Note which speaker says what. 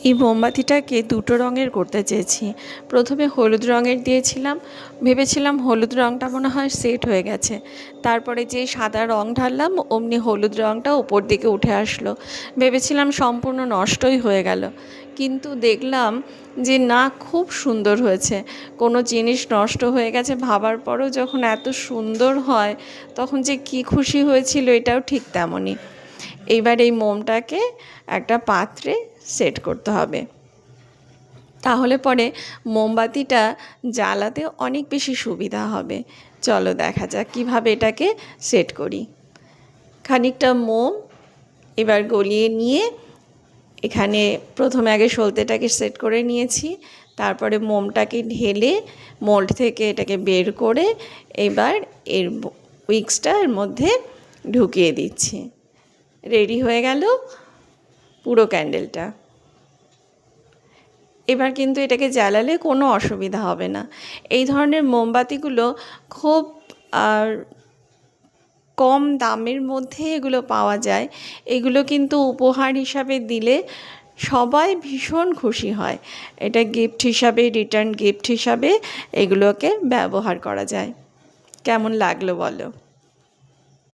Speaker 1: এই মোমবাতিটাকে দুটো রঙের করতে চেয়েছি। প্রথমে হলুদ রঙের দিয়েছিলাম, ভেবেছিলাম হলুদ রঙটা মনে হয় সেট হয়ে গেছে। তারপরে যে সাদা রঙ ঢাললাম অমনি হলুদ রঙটা ওপর দিকে উঠে আসলো। ভেবেছিলাম সম্পূর্ণ নষ্টই হয়ে গেল, কিন্তু দেখলাম যে না, খুব সুন্দর হয়েছে। কোনো জিনিস নষ্ট হয়ে গেছে ভাবার পরও যখন এত সুন্দর হয় তখন যে কী খুশি হয়েছিল, এটাও ঠিক তেমনই। এইবার এই মোমটাকে একটা পাত্রে সেট করতে হবে, তাহলে পরে মোমবাতিটা জ্বালাতে অনেক বেশি সুবিধা হবে। চলো দেখা যাক কীভাবে এটাকে সেট করি। খানিকটা মোম এবার গলিয়ে নিয়ে এখানে প্রথমে আগে সলতেটাকে সেট করে নিয়েছি, তারপরে মোমটাকে ঢেলে মোল্ড থেকে এটাকে বের করে এবার এর উইক্সটা এর মধ্যে ঢুকিয়ে দিচ্ছি। রেডি হয়ে গেল পুরো ক্যান্ডেলটা। এবার কিন্তু এটাকে জ্বালালে কোনো অসুবিধা হবে না। এই ধরনের মোমবাতিগুলো খুব কম দামের মধ্যে এগুলো পাওয়া যায়। এগুলো কিন্তু উপহার হিসাবে দিলে সবাই ভীষণ খুশি হয়। এটা গিফট হিসাবে, রিটার্ন গিফট হিসাবে এগুলোকে ব্যবহার করা যায়। কেমন লাগলো বলো?